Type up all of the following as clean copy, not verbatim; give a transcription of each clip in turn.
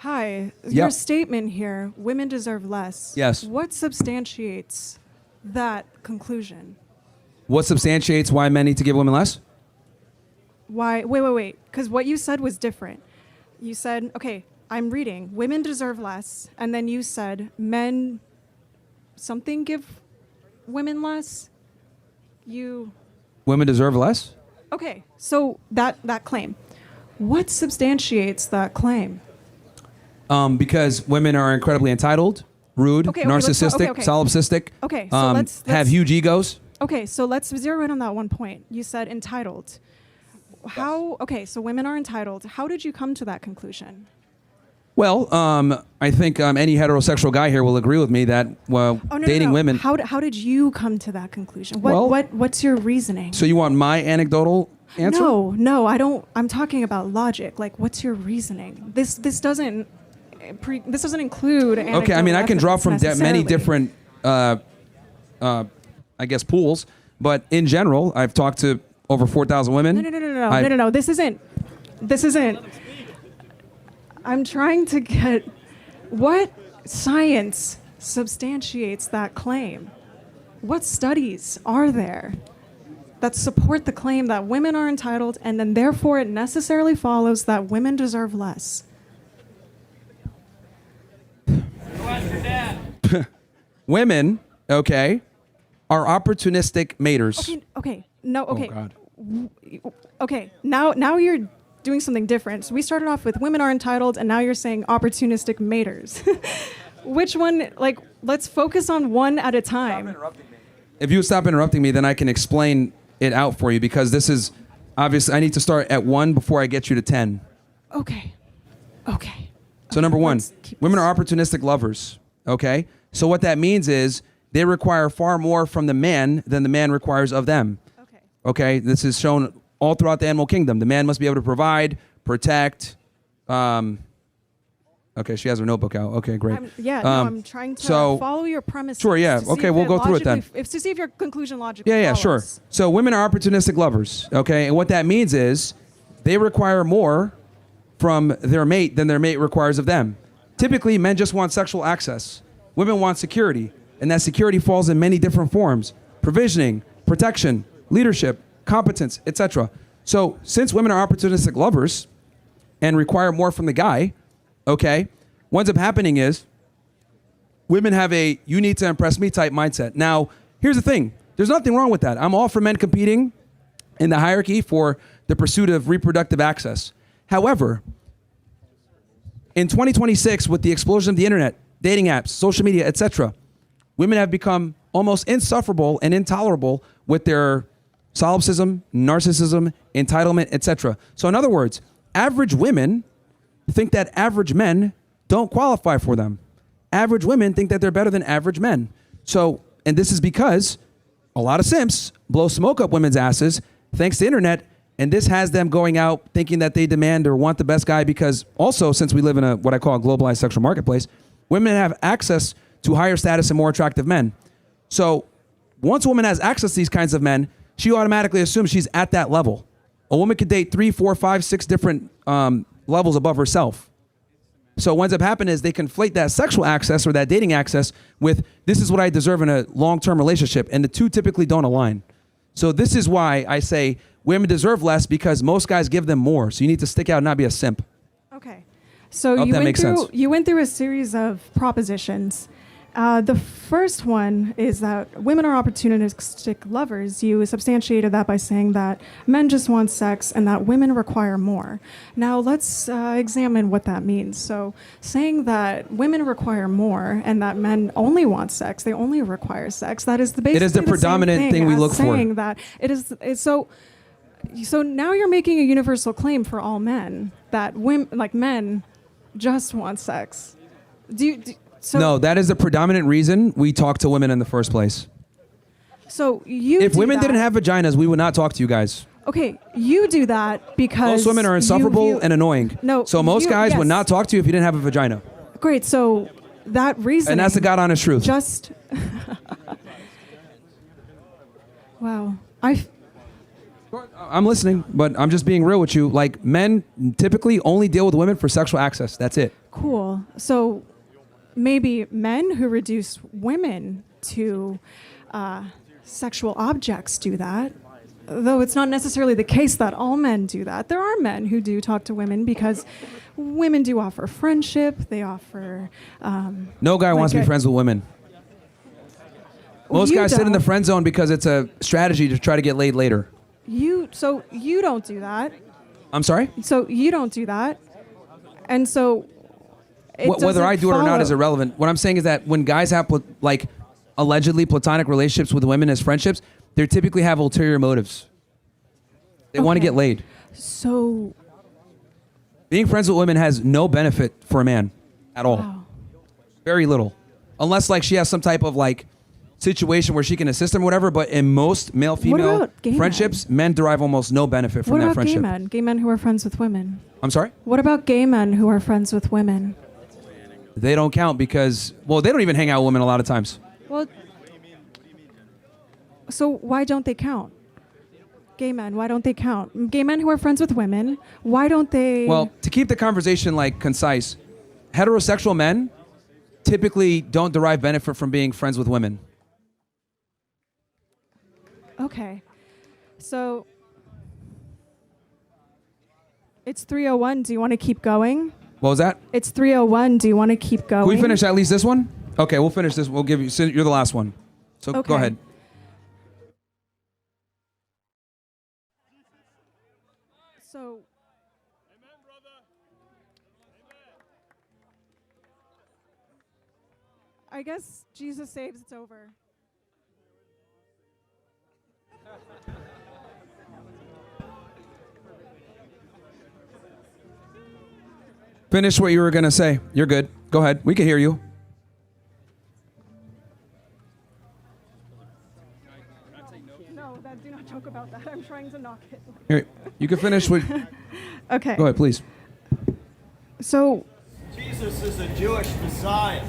Hi. Yep. Your statement here, women deserve less. Yes. What substantiates that conclusion? What substantiates why men need to give women less? Why? Wait. Because what you said was different. You said, okay, I'm reading, women deserve less. And then you said, men something give women less? Women deserve less? Okay, so that claim. What substantiates that claim? Because women are incredibly entitled, rude, narcissistic, solipsistic, let's have huge egos. Okay, so let's zero in on that one point. You said entitled. So women are entitled. How did you come to that conclusion? Well, I think any heterosexual guy here will agree with me that dating women. How did you come to that conclusion? What's your reasoning? So you want my anecdotal answer? No, I don't. I'm talking about logic. Like, what's your reasoning? This doesn't include. Okay, I mean, I can draw from many different, I guess, pools, but in general, I've talked to over 4,000 women. No. This isn't. I'm trying to get what science substantiates that claim. What studies are there that support the claim that women are entitled, and then therefore it necessarily follows that women deserve less? Women, okay, are opportunistic maters. Okay. No, okay. Oh, God. Okay, now you're doing something different. So we started off with women are entitled, and now you're saying opportunistic maters. Which one, let's focus on one at a time. If you stop interrupting me, then I can explain it out for you, because this is, obviously, I need to start at 1 before I get you to 10. Okay. So number 1, women are opportunistic lovers, okay? So what that means is they require far more from the man than the man requires of them. Okay, this is shown all throughout the animal kingdom. The man must be able to provide, protect. Okay, she has her notebook out. Okay, great. I'm trying to follow your premise. Sure, yeah. Okay, we'll go through it then. To see if your conclusion logically Yeah, sure. So women are opportunistic lovers, okay? And what that means is they require more from their mate than their mate requires of them. Typically, men just want sexual access. Women want security, and that security falls in many different forms: provisioning, protection, leadership, competence, etc. So since women are opportunistic lovers and require more from the guy, okay, what ends up happening is women have a you need to impress me type mindset. Now, here's the thing. There's nothing wrong with that. I'm all for men competing in the hierarchy for the pursuit of reproductive access. However, in 2026, with the explosion of the internet, dating apps, social media, etc., women have become almost insufferable and intolerable with their solipsism, narcissism, entitlement, etc. So in other words, average women think that average men don't qualify for them. Average women think that they're better than average men. So, and this is because a lot of simps blow smoke up women's asses thanks to the internet, and this has them going out thinking that they demand or want the best guy, because also, since we live in what I call a globalized sexual marketplace, women have access to higher status and more attractive men. So once a woman has access to these kinds of men, she automatically assumes she's at that level. A woman could date 3, 4, 5, 6 different levels above herself. So what ends up happening is they conflate that sexual access or that dating access with this is what I deserve in a long-term relationship, and the two typically don't align. So this is why I say women deserve less, because most guys give them more. So you need to stick out and not be a simp. Okay. So you went through a series of propositions. The first one is that women are opportunistic lovers. You substantiated that by saying that men just want sex and that women require more. Now let's examine what that means. So saying that women require more and that men only want sex, they only require sex, that is basically it is the predominant thing we look for. Saying that so now you're making a universal claim for all men that men just want sex. No, that is the predominant reason we talk to women in the first place. So if women didn't have vaginas, we would not talk to you guys. Okay, you do that because most women are insufferable and annoying. No, so most guys would not talk to you if you didn't have a vagina. Great. So that reason. And that's the God honest truth. Just. Wow. I'm listening, but I'm just being real with you. Like, men typically only deal with women for sexual access. That's it. Cool. So maybe men who reduce women to sexual objects do that, though it's not necessarily the case that all men do that. There are men who do talk to women because women do offer friendship. They offer... no guy wants to be friends with women. Most guys sit in the friend zone because it's a strategy to try to get laid later. So you don't do that. I'm sorry? So you don't do that. And so whether I do it or not is irrelevant. What I'm saying is that when guys have like allegedly platonic relationships with women as friendships, they typically have ulterior motives. They want to get laid. So being friends with women has no benefit for a man at all. Wow. Very little. Unless like she has some type of like situation where she can assist them or whatever, but in most male-female friendships, men derive almost no benefit from that friendship. What about gay men? Gay men who are friends with women? I'm sorry? What about gay men who are friends with women? They don't count because, well, they don't even hang out with women a lot of times. Well, so why don't they count? Gay men, why don't they count? Gay men who are friends with women, why don't they... Well, to keep the conversation like concise, heterosexual men typically don't derive benefit from being friends with women. Okay. So it's 3:01. Do you want to keep going? What was that? It's 3:01. Do you want to keep going? Can we finish at least this one? Okay, we'll finish this. We'll give you, so you're the last one. So Okay. Go ahead. So I guess Jesus saves, it's over. Finish what you were going to say. You're good. Go ahead. We can hear you. No, do not joke about that. I'm trying to knock it. Here, you can finish with... Okay. Go ahead, please. So... Jesus is a Jewish Messiah.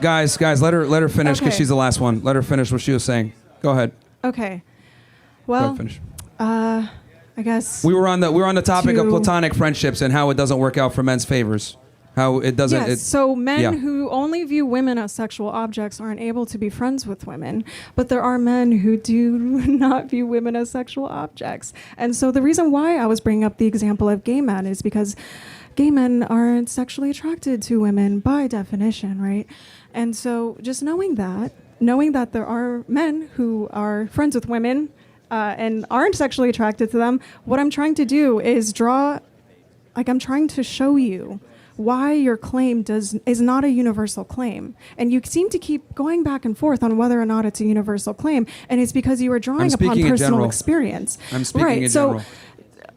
Guys, let her finish because Okay. she's the last one. Let her finish what she was saying. Go ahead. Okay. Go Well, ahead, finish. I guess... We were on the topic of platonic friendships and how it doesn't work out for men's favors. How it doesn't... Yes, so men yeah. who only view women as sexual objects aren't able to be friends with women, but there are men who do not view women as sexual objects. And so the reason why I was bringing up the example of gay men is because gay men aren't sexually attracted to women by definition, right? And so just knowing that there are men who are friends with women and aren't sexually attracted to them, what I'm trying to do is I'm trying to show you why your claim is not a universal claim. And you seem to keep going back and forth on whether or not it's a universal claim, and it's because you are drawing upon personal experience. I'm speaking in general.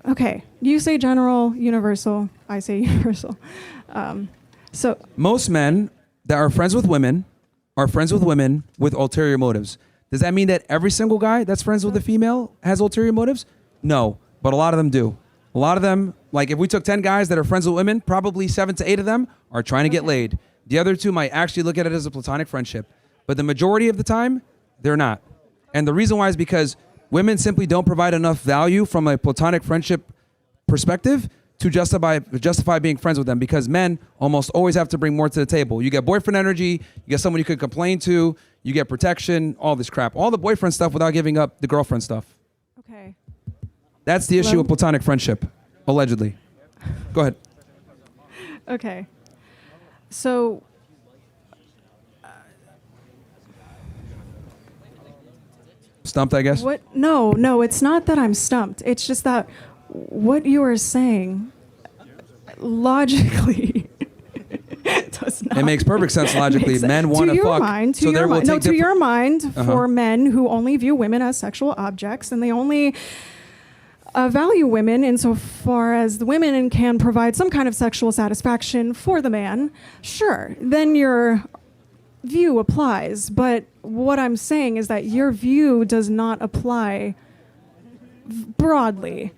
Okay, you say general, universal, I say universal. So most men that are friends with women are friends with women with ulterior motives. Does that mean that every single guy that's friends with a female has ulterior motives? No, but a lot of them do. A lot of them, like if we took 10 guys that are friends with women, probably 7 to 8 of them are trying to get laid. The other 2 might actually look at it as a platonic friendship. But the majority of the time, they're not. And the reason why is because women simply don't provide enough value from a platonic friendship perspective to justify being friends with them, because men almost always have to bring more to the table. You get boyfriend energy, you get someone you could complain to, you get protection, all this crap. All the boyfriend stuff without giving up the girlfriend stuff. okay. That's the issue with platonic friendship, allegedly. Go ahead. Okay. So Stumped, I guess? what? No, it's not that I'm stumped. It's just that what you are saying logically does not. It makes perfect sense logically. Men want to fuck. To your mind, for men who only view women as sexual objects, and they only value women insofar as the women can provide some kind of sexual satisfaction for the man, sure, then your view applies. But what I'm saying is that your view does not apply broadly.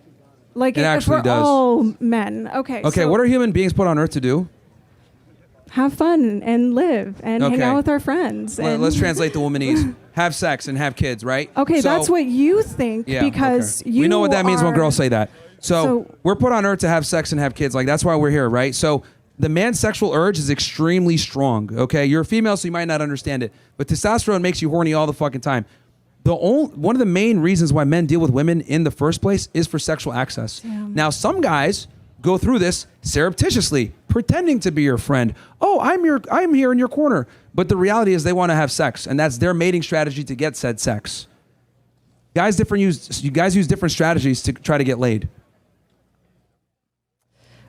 Like it actually for does. all men. Okay. Okay, so what are human beings put on earth to do? have fun and live and hang out with our friends. Let's translate the womanese. Have sex and have kids, right? Okay, so, that's what you think because you we know what that means when girls say that. So we're put on earth to have sex and have kids. Like that's why we're here, right? So the man's sexual urge is extremely strong. Okay, you're a female, so you might not understand it, but testosterone makes you horny all the fucking time. One of the main reasons why men deal with women in the first place is for sexual access. Damn. Now, some guys go through this surreptitiously, pretending to be your friend. Oh, I'm here in your corner. But the reality is they want to have sex, and that's their mating strategy to get said sex. Guys use different strategies to try to get laid.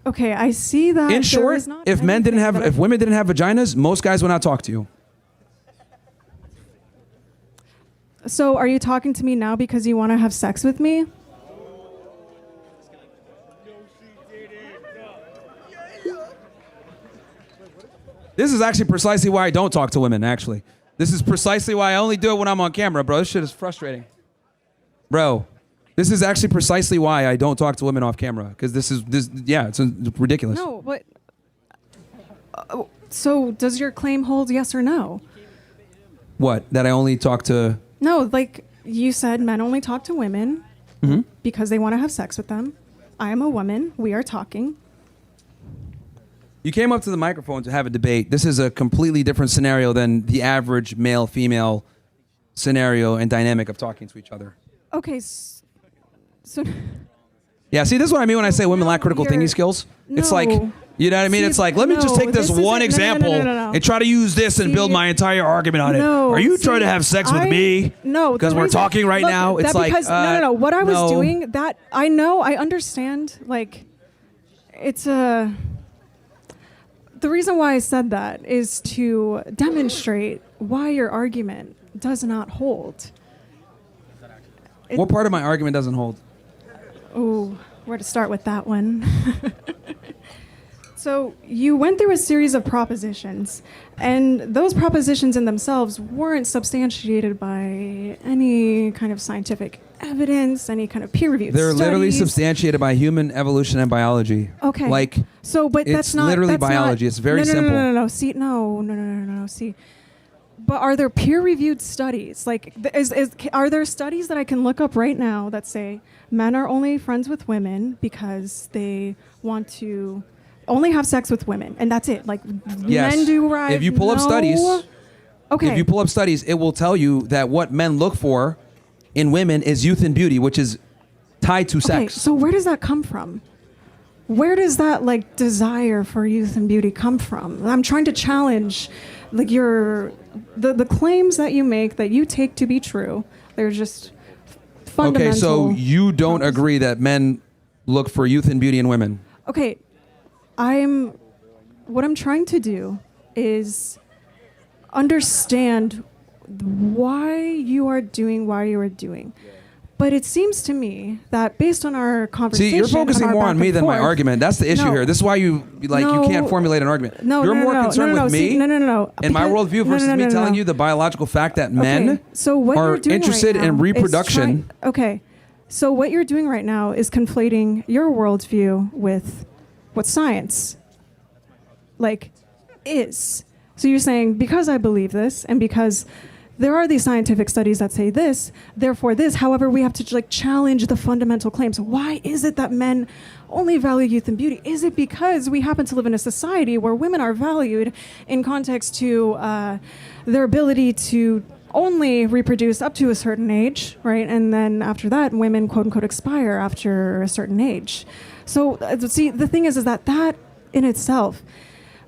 Okay, I see that. In short, if women didn't have vaginas, most guys would not talk to you. So are you talking to me now because you want to have sex with me? This is actually precisely why I don't talk to women, actually. This is precisely why I only do it when I'm on camera, bro. This shit is frustrating. Bro, this is actually precisely why I don't talk to women off camera. Because it's ridiculous. No, but... so does your claim hold yes or no? What? That I only talk to... No, like you said, men only talk to women because they want to have sex with them. I am a woman. We are talking. You came up to the microphone to have a debate. This is a completely different scenario than the average male-female scenario and dynamic of talking to each other. Okay, so... Yeah, see, this is what I mean when I say women lack critical thinking skills. No. It's like, you know what I mean? See, it's like, let me just take this one example and try to use this and build my entire argument on it. Are you trying to have sex with me? No. Because we're talking right now. It's like, no. What I was doing, that I know, I understand, like, it's a... The reason why I said that is to demonstrate why your argument does not hold. What part of my argument doesn't hold? Oh, where to start with that one? So you went through a series of propositions, and those propositions in themselves weren't substantiated by any kind of scientific evidence, any kind of peer-reviewed They're studies. literally substantiated by human evolution and biology. Okay. Like, so, but that's not literally that's biology. Not, it's very simple. No. See, no. See, but are there peer-reviewed studies? Like, are there studies that I can look up right now that say men are only friends with women because they want to only have sex with women, and that's it? Like, yes. men do right. If you pull up studies, okay. If you pull up studies, it will tell you that what men look for in women is youth and beauty, which is tied to sex. Okay, so where does that come from? Where does that like desire for youth and beauty come from? I'm trying to challenge like the claims that you make that you take to be true. They're just fundamental. Okay, so you don't agree that men look for youth and beauty in women? Okay, what I'm trying to do is understand why you are doing. But it seems to me that based on our conversation, see, you're focusing more on me than my argument. That's the issue here. This is why you can't formulate an argument. You're more concerned with me and my worldview versus me telling you the biological fact that men are interested in reproduction. Okay, so what you're doing right now is conflating your worldview with what science is. So you're saying because I believe this and because there are these scientific studies that say this, therefore this. However, we have to challenge the fundamental claims. Why is it that men only value youth and beauty? Is it because we happen to live in a society where women are valued in context to their ability to only reproduce up to a certain age, right? And then after that, women quote unquote expire after a certain age. So see, the thing is that in itself,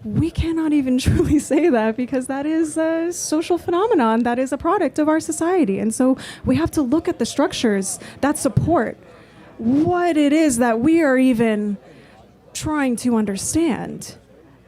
we cannot even truly say that because that is a social phenomenon that is a product of our society. And so we have to look at the structures that support what it is that we are even trying to understand.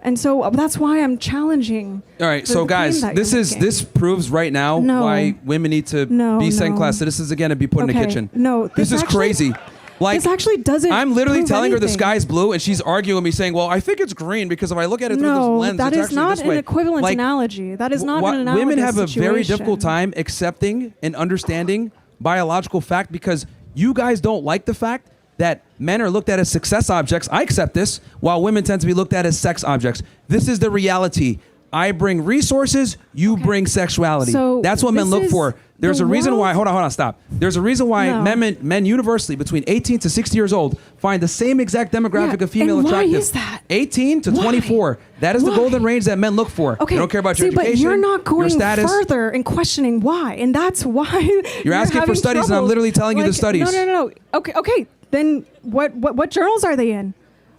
And so that's why I'm challenging. All right, so guys, this proves right now why women need to be second-class citizens again and be put in the kitchen. No, this is crazy. This actually doesn't. I'm literally telling her the anything. sky's blue, and she's arguing with me, saying, "Well, I think it's green because if I look at it through this lens, that it's is actually not this way." an equivalent analogy. That is not an analogous Women have a very situation. difficult time accepting and understanding biological fact because you guys don't like the fact that men are looked at as success objects. I accept this, while women tend to be looked at as sex objects. This is the reality. I bring resources, you bring sexuality. So that's what men look for. There's a reason why, hold on, stop. There's a reason why men universally between 18 to 60 years old find the same exact demographic of female attractive. Why is that? 18 to 24. That is the golden range that men look for. Okay. They don't care about your education, but you're not going your status. further and questioning why. And that's why you're asking for studies and I'm literally telling you the studies. No. Okay. Then what journals are they in?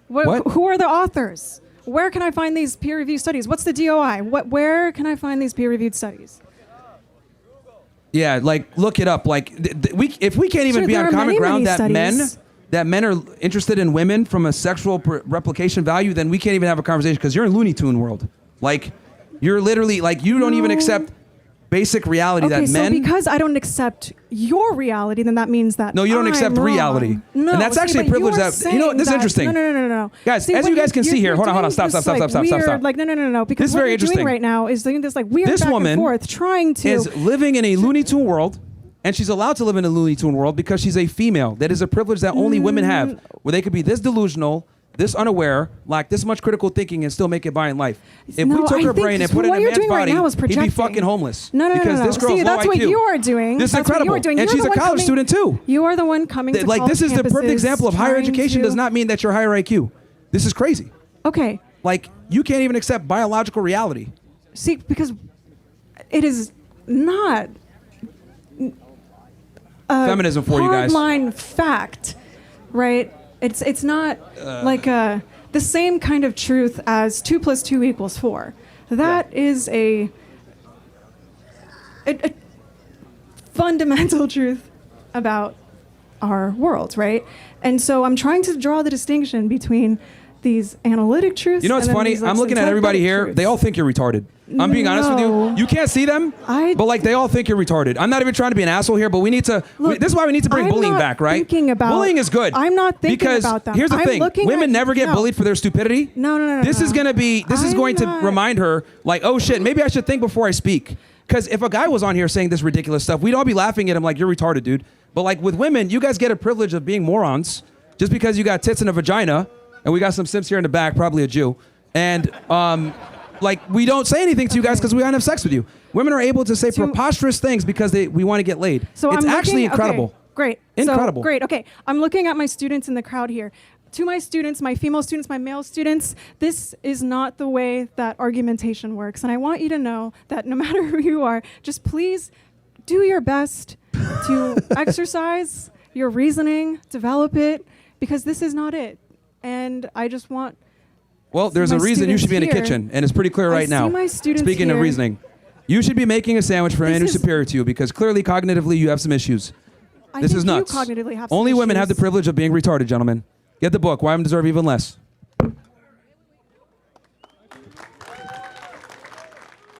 What? Who are the authors? Where can I find these peer-reviewed studies? What's the DOI? Where can I find these peer-reviewed studies? Yeah, like look it up. Like if we can't even be on common ground that men are interested in women from a sexual replication value, then we can't even have a conversation because you're in Looney Tune world. Like you're literally like you don't even accept basic reality that men. So because I don't accept your reality, then that means that no, you don't accept wrong. reality. No, and that's actually a privilege that this is interesting. No. Guys, as you guys can see here, hold on, stop. Like no. Because this is what very you're interesting doing right now is doing this like weird this back woman and forth, trying to is living in a Looney Tune world. And she's allowed to live in a Looney Tune world because she's a female. That is a privilege that only women have, where they could be this delusional, this unaware, lack this much critical thinking, and still make it by in life. If we took her brain and put it in a man's body, he'd be fucking homeless. No. Because this girl's See, low that's IQ. what you are doing. This is incredible. And she's a college student too. You are the one coming to like this is the perfect example of higher education does not mean that you're higher IQ. This is crazy. Okay. Like you can't even accept biological reality. See, because it is not feminism for you guys. Hardline fact, right? It's not like the same kind of truth as 2 + 2 = 4. That is a fundamental truth about our world, right? And so I'm trying to draw the distinction between these analytic truths. You know what's funny? I'm looking at everybody here. They all think you're retarded. I'm being honest with you. You can't see them, but like they all think you're retarded. I'm not even trying to be an asshole here, but we need to. This is why we need to bring bullying back, right? Bullying is good. I'm not thinking about them. Here's the thing: women never get bullied for their stupidity. No. This is gonna be. This is going to remind her, like, oh shit, maybe I should think before I speak. Because if a guy was on here saying this ridiculous stuff, we'd all be laughing at him like you're retarded, dude. But like with women, you guys get a privilege of being morons just because you got tits and a vagina. And we got some simps here in the back, probably a Jew. And like we don't say anything to you guys because we don't have sex with you. Women are able to say preposterous things because we want to get laid. So it's actually incredible. Okay, great. Incredible. So, great. Okay. I'm looking at my students in the crowd here. To my students, my female students, my male students, this is not the way that argumentation works. And I want you to know that no matter who you are, just please do your best to exercise your reasoning, develop it, because this is not it. And I just want. Well, there's a reason you should be in a kitchen, and it's pretty clear right now. Speaking of reasoning, you should be making a sandwich for a man who's superior to you because clearly, cognitively, you have some issues. This is nuts. Cognitively have some Only women issues. have the privilege of being retarded, gentlemen. Get the book. Why women deserve even less.